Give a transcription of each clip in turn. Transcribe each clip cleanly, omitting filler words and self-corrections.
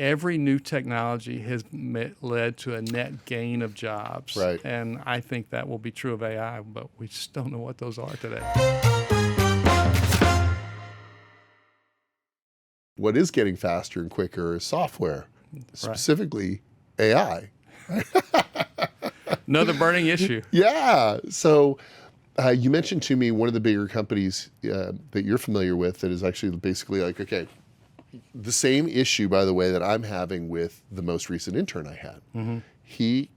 every new technology has led to a net gain of jobs. Right. And I think that will be true of AI, but we just don't know what those are today. What is getting faster and quicker is software, specifically AI. Another burning issue. Yeah. So you mentioned to me one of the bigger companies that you're familiar with that is actually basically like, okay, the same issue, by the way, that I'm having with the most recent intern I had. Mm-hmm. He,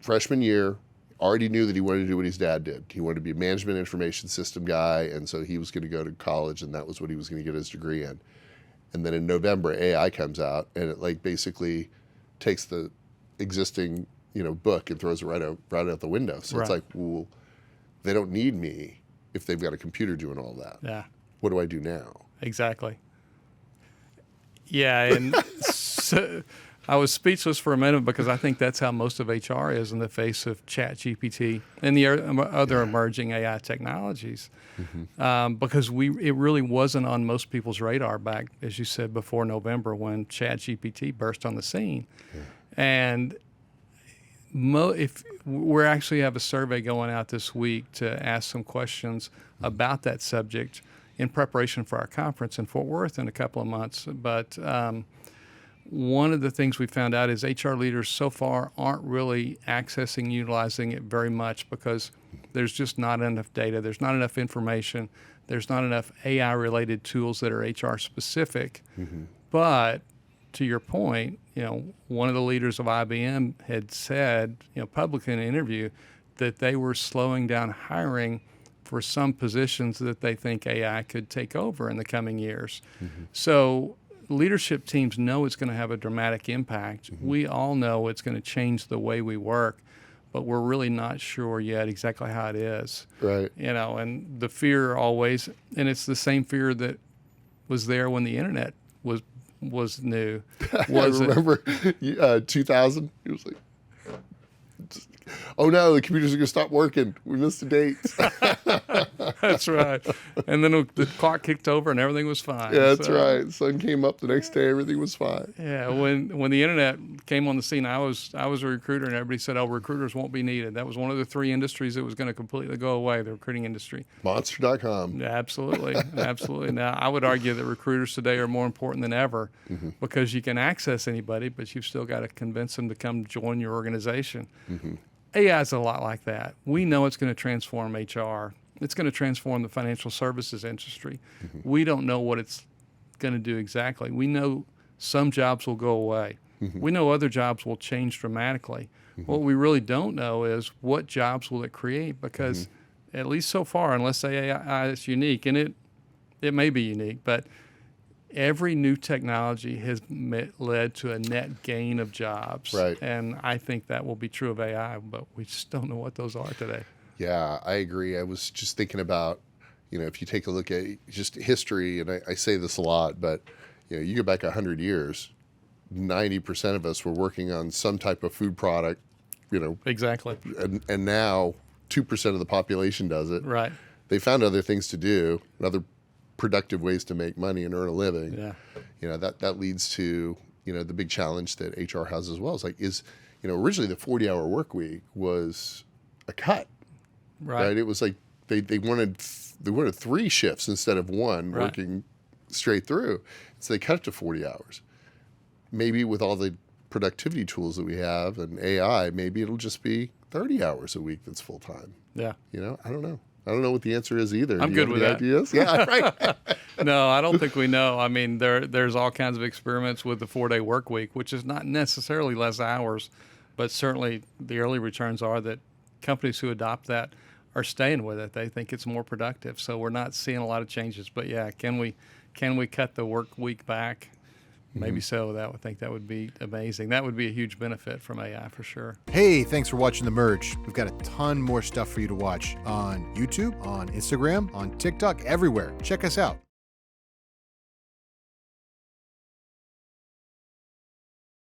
freshman year, already knew that he wanted to do what his dad did. He wanted to be a management information system guy, and so he was going to go to college, and that was what he was going to get his degree in. And then in November, AI comes out, and it like basically takes the existing book and throws it right out the window. So it's like, well, they don't need me if they've got a computer doing all that. Yeah. What do I do now? Exactly. Yeah, and so I was speechless for a minute because I think that's how most of HR is in the face of ChatGPT and the other emerging AI technologies. Mm-hmm. Because it really wasn't on most people's radar back, as you said, before November when ChatGPT burst on the scene. Yeah. And if we actually have a survey going out this week to ask some questions about that subject in preparation for our conference in Fort Worth in a couple of months. But one of the things we found out is HR leaders so far aren't really accessing and utilizing it very much because there's just not enough data. There's not enough information. There's not enough AI-related tools that are HR-specific. Mm-hmm. But to your point, one of the leaders of IBM had said, publicly in an interview that they were slowing down hiring for some positions that they think AI could take over in the coming years. Mm-hmm. So leadership teams know it's going to have a dramatic impact. Mm-hmm. We all know it's going to change the way we work, but we're really not sure yet exactly how it is. Right. And the fear always, and it's the same fear that was there when the internet was new. I remember 2000. It was like, oh no, the computers are going to stop working. We missed the dates. That's right. And then the clock kicked over and everything was fine. Yeah, that's right. The sun came up the next day, everything was fine. Yeah, when the internet came on the scene, I was a recruiter, and everybody said, "Oh, recruiters won't be needed." That was one of the three industries that was going to completely go away, the recruiting industry. Monster.com. Yeah, absolutely, absolutely. Now, I would argue that recruiters today are more important than ever because you can access anybody, but you've still got to convince them to come join your organization. Mm-hmm. AI is a lot like that. We know it's going to transform HR. It's going to transform the financial services industry. Mm-hmm. We don't know what it's going to do exactly. We know some jobs will go away. Mm-hmm. We know other jobs will change dramatically. Mm-hmm. What we really don't know is what jobs will it create because at least so far, unless AI is unique, and it may be unique, but every new technology has led to a net gain of jobs. Right. And I think that will be true of AI, but we just don't know what those are today. Yeah, I agree. I was just thinking about, if you take a look at just history, and I say this a lot, but, you go back 100 years, 90% of us were working on some type of food product, Exactly. And now 2% of the population does it. Right. They found other things to do, other productive ways to make money and earn a living. Yeah. That leads to, the big challenge that HR has as well. It's like, originally the 40-hour work week was a cut. Right. It was like they wanted 3 shifts instead of one working straight through. So they cut it to 40 hours. Maybe with all the productivity tools that we have and AI, maybe it'll just be 30 hours a week that's full time. Yeah. I don't know. I don't know what the answer is either. I'm good with that. Ideas? Yeah, right. No, I don't think we know. I mean, there's all kinds of experiments with the 4-day work week, which is not necessarily less hours, but certainly the early returns are that companies who adopt that are staying with it. They think it's more productive. So we're not seeing a lot of changes. But yeah, can we cut the work week back? Maybe so. I think that would be amazing. That would be a huge benefit from AI for sure. Hey, thanks for watching The Merge. We've got a ton more stuff for you to watch on YouTube, on Instagram, on TikTok, everywhere. Check us out.